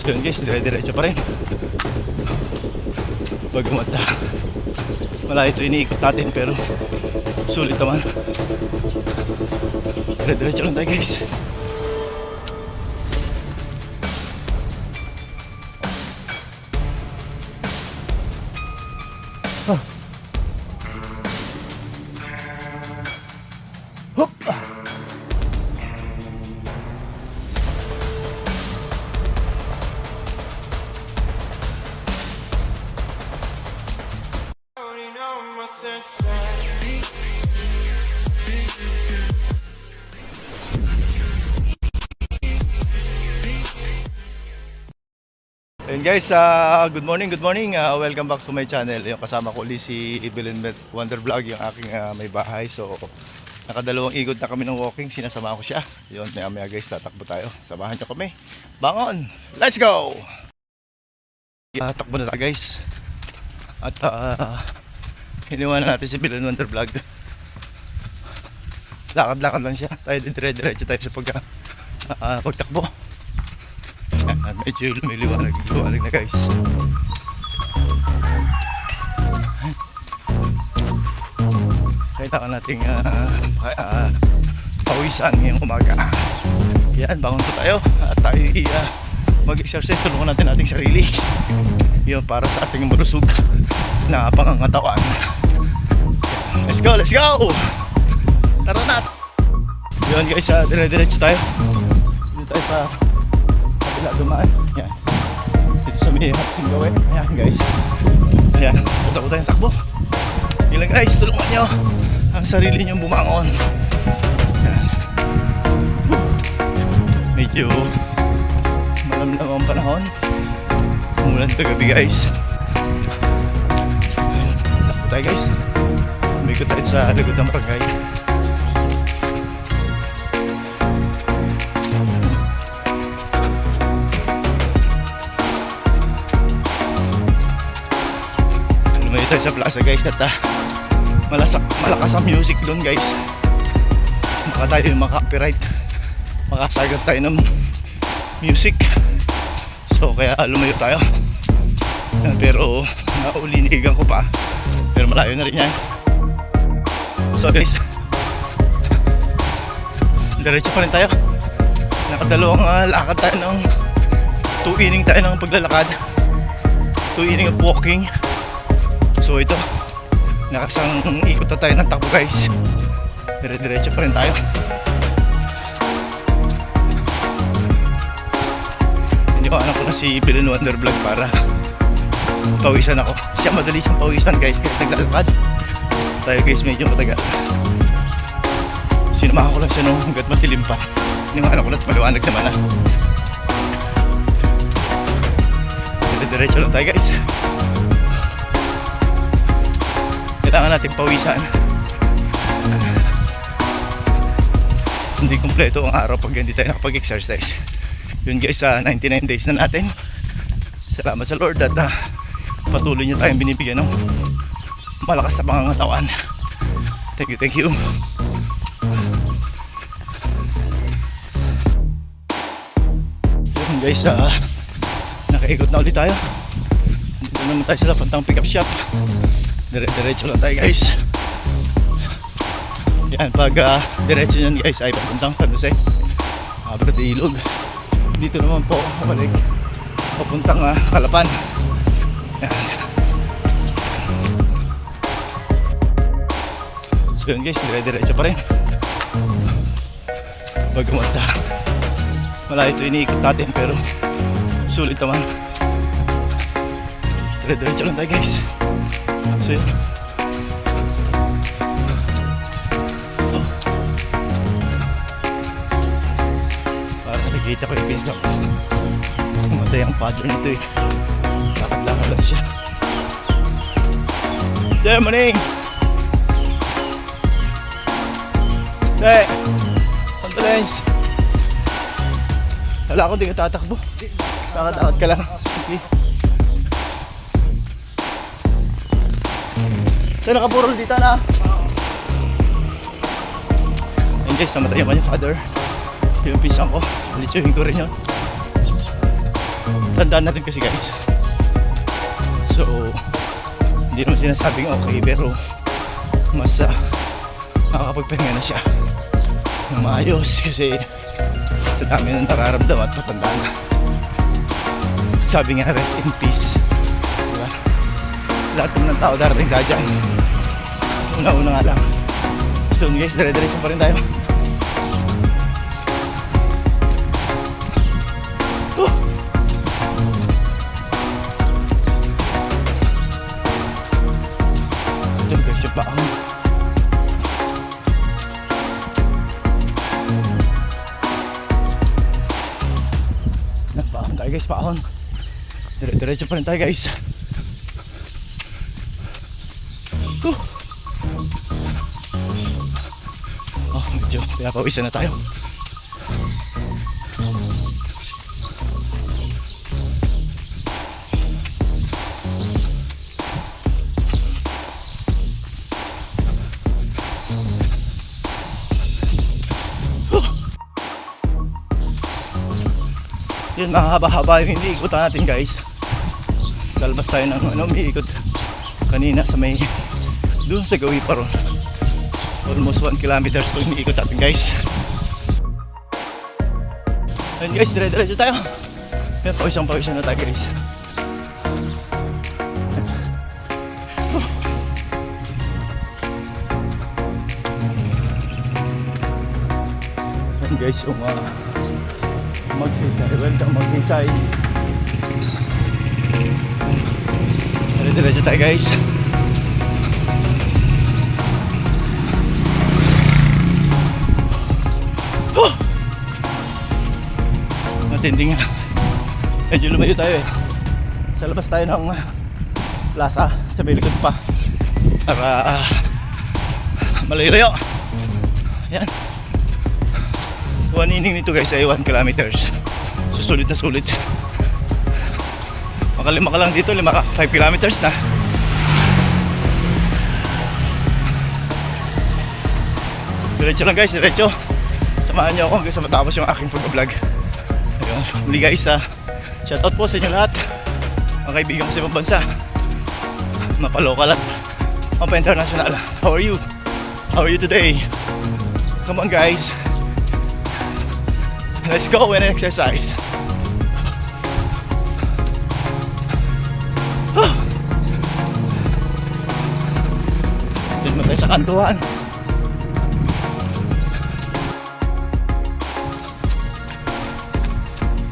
So yun guys, dire-diretso pa rin. Bagamat malayo ito iniikot natin, pero sulit naman. Dire-diretso lang tayo guys. Hop! Ayun guys, good morning. Welcome back to my channel. Yung kasama ko ulit si Evelyn Wonder Vlog, yung aking may bahay. So, nakadalawang ikot na kami ng walking. Sinasama ko siya. Yun, maya guys, tatakbo tayo. Samahan niyo kami. Bangon! Let's go! Takbo na tayo guys. At iniwanan natin si Evelyn Wonder Vlog. Lakad-lakad lang siya. Tayo dire-diretso tayo sa pagtakbo. At medyo may liwanag na guys. Kailangan nating pawisan ngayong umaga. Yan, bangon po tayo. At tayo mag-exercise. Tulungan natin ating sarili. Yun, para sa ating marusog na pangangatawan. Let's go! Tara na! Yun guys, dire-diretso tayo. Dito tayo sa dumaan. Yan. Dito sa may hapsing gawin. Ayan guys. Ayan. Punta ko tayong takbo. Ilang guys, tulungan nyo ang sarili nyo bumangon. Ayan. Medyo malamlam ang panahon. Umulan kagabi guys. Takbo tayo guys. Umikot tayo sa likod ng barangay. Tayo sa plaza guys at malakas ang music doon guys. Baka tayo maka-copyright, makasagap tayo ng music, so kaya lumayo tayo. Pero naulinigan ko pa, pero malayo na rin yan. So guys, diretso pa rin tayo. Nakadalawang lakad tayo ng 2 inning tayo ng paglalakad, 2 inning of walking. So ito, nakasang ikot na tayo ng takbo guys. Dire-diretso pa rin tayo. Iniwanan ko na si Evelyn Wonder Vlog para pawisan ako. Siya madali siyang pawisan guys kahit naglalakad. Tayo guys medyo matagal. Sinamahan ko lang siya nung hanggat matilim pa. Iniwanan ko na at maliwanag naman na. Dire-diretso lang tayo guys. Kailangan natin pawisan. Hindi kumpleto ang araw pag hindi tayo nakapag-exercise. Yun guys, 99 days na natin. Salamat sa Lord at patuloy niya tayong binibigyan ng malakas na pangangatawan. Thank you. Yun guys, nakaikot na ulit tayo. Dito naman tayo sa Lapantang Pickup Shop. Diretso lang tayo guys. Yan, pag diretso nyan guys ay papuntang San Jose, Abra de Ilog. Dito naman po balik papuntang Calapan. Yan. So yun guys, diretso pa rin. Bagamat malayo ito iniikot natin, pero sulit naman. Diretso lang tayo guys. So yun. Parang nakikita ko yung pinsan ko. Pumatay ang father nito eh. Lakad-lakad lang siya. Sir, morning! Sir! Condolence! Wala ko, di ka tatakbo. Lakad-lakad ka lang. Okay. So nakaburol dito na. Ayun guys, namatay yung kanyang father. Ito yung pisang ko. Alitsyohin ko rin yun. tandaan natin kasi guys. So hindi naman sinasabing okay, pero mas makakapagpahinga na siya ng maayos kasi sa dami ng nararamdaman at patanda na. Sabi nga, rest in peace, diba? Lahat naman ng tao darating ka dyan. Una-una nga lang. So guys, dire-diretso pa rin tayo. Ito guys, yung paahon. Nagpaahon tayo guys, paahon. Dire-diretso pa rin tayo guys. Oh, medyo pinapawisan na tayo. Yun, mahaba-haba yung iniikutan natin guys. Salbas tayo ng umiikot kanina sa may doon sa gawi pa ron. Almost 1 kilometers to iniikot natin guys. Ayun guys, dire-diretso tayo. Yan, pawisan na tayo guys. Yan guys, yung magsaysay, welcome magsaysay. Dire-diretso tayo guys. Matindi nga. Medyo lumayo tayo eh. Sa labas tayo ng plaza, sa may likod pa para malayo-layo. Yan. One inning nito guys ay 1 kilometers. Susulit na sulit. Makalima ka lang dito, 5 kilometers na. Diretso lang guys, diretso. Samahan nyo ako hanggang sa matapos yung aking pag-vlog. Ayun, muli guys, shoutout po sa inyo lahat. Mga kaibigan ko sa ibang bansa, mapa-local at mapa-international. How are you? How are you today? Come on guys, let's go and exercise. Doon mo tayo sa kantuhan.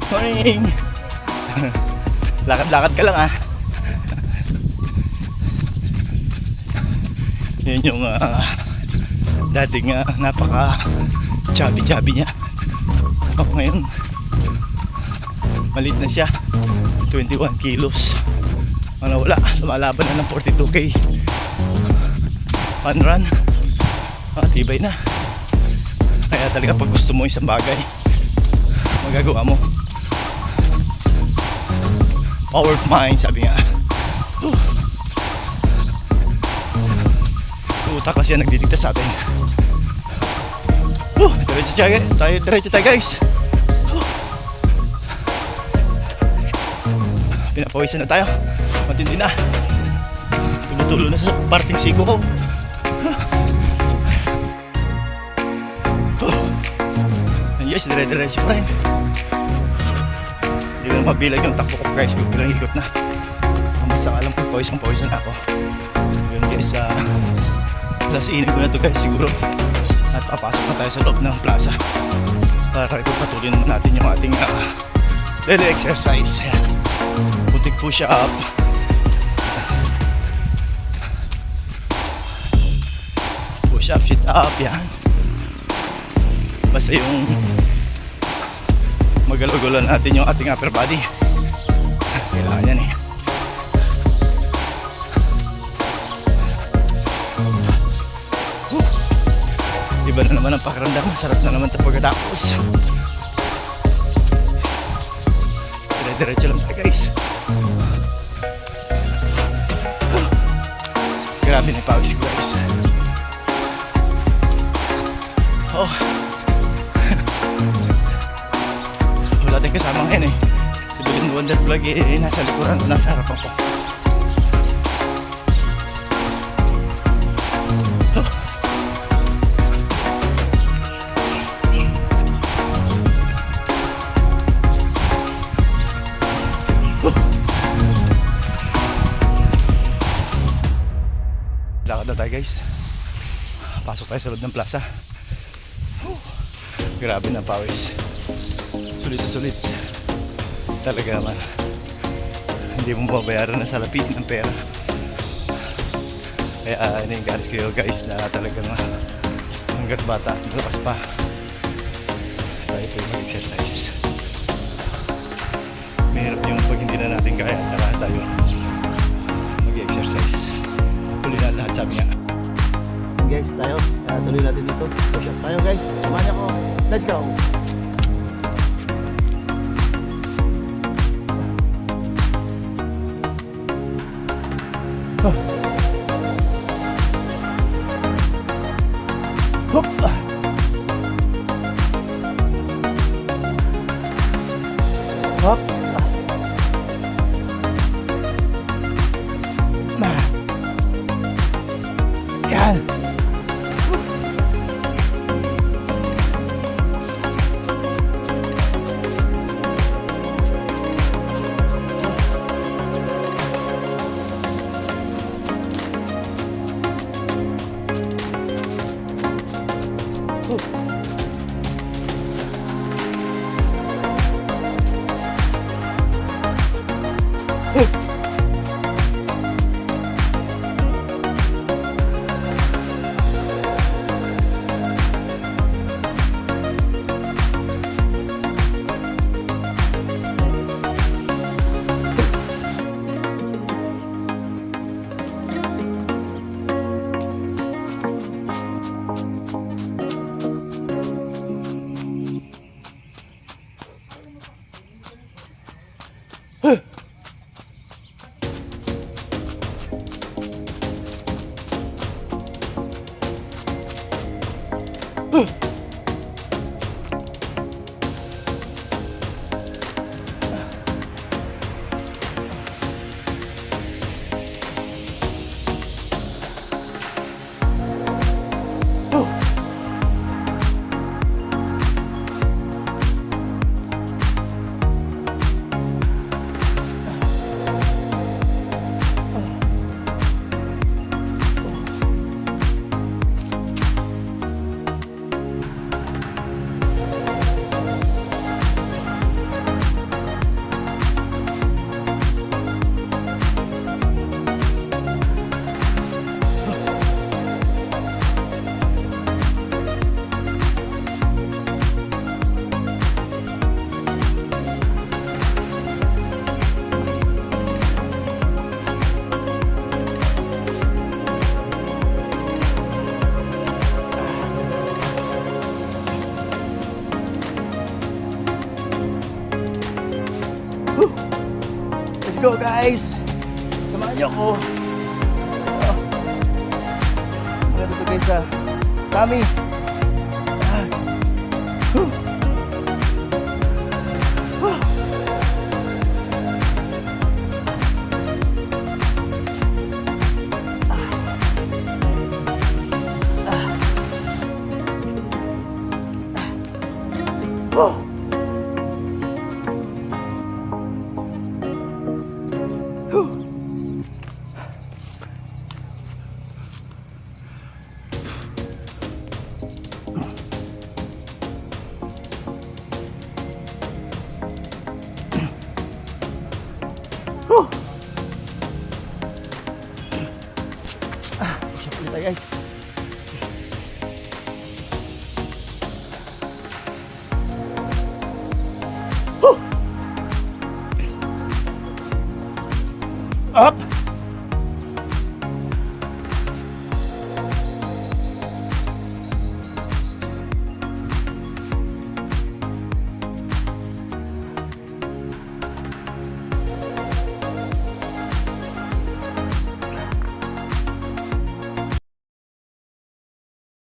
Morning! Lakad-lakad ka lang Yun yung dating napaka chubby niya. Ako ngayon maliit na siya, 21 kilos. Wala, lumalaban na ng 42k fun run. Tibay na. Kaya talaga pag gusto mo isang bagay, magagawa mo. Power of mind, sabi nga. Utak kasi yan nagdidikta sa atin. Diretso tayo guys. Pinapawisan na tayo. Matindi na. Tulo-tulo na sa parting siko ko. Yes, dire-diretso pa rin. Hindi ko na mabilag yung takbo ko guys. Bilang ikot na. Ang alam ko, pawisan ako. Yun guys, last inning ko na to guys siguro. At papasok na tayo sa loob ng plaza para ipagpatuloy naman natin yung ating daily exercise. Ayan. Putik push up. Push up, sit up. Yan. Basta yung magalaw-galaw natin yung ating upper body. Kailangan yan eh. Iba na naman ang pakiramdam. Masarap na naman ito pagkatapos. Dire-diretso lang tayo guys. Grabe na yung pawis ko guys. Wala tayong kasama ngayon eh. Si Bulin Wonder Vlog nasa likuran o nasa harapan ko. Lakad na tayo guys. Pasok tayo sa loob ng plaza. Grabe na pawis. Sulit na sulit. Talaga naman. Hindi mo mababayaran na sa lapid ng pera. Kaya na-encourage ko guys na talagang hanggat bata, malakas pa. Tayo po yung mag-exercise. Mahirap yung pag hindi na natin kaya, saka tayo mag-exercise. Tuloy na lahat, sabi nga. Guys, tayo. Tuloy natin dito. Push up tayo guys. Samahan niyo ako. Let's go! Hop! Hop! Yan! Let's go guys! Samahan niyo ako! Maganda ito guys ha! Dami! Siap kita guys. Up.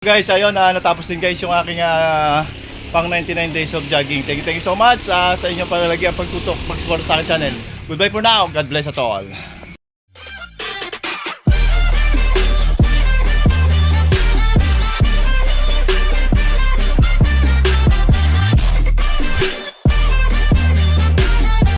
Guys, ayun, natapos din guys yung aking pang 99 days of jogging. Thank you so much sa inyong palagi ang pagtutok, pag-support sa akin channel. Goodbye for now. God bless at all.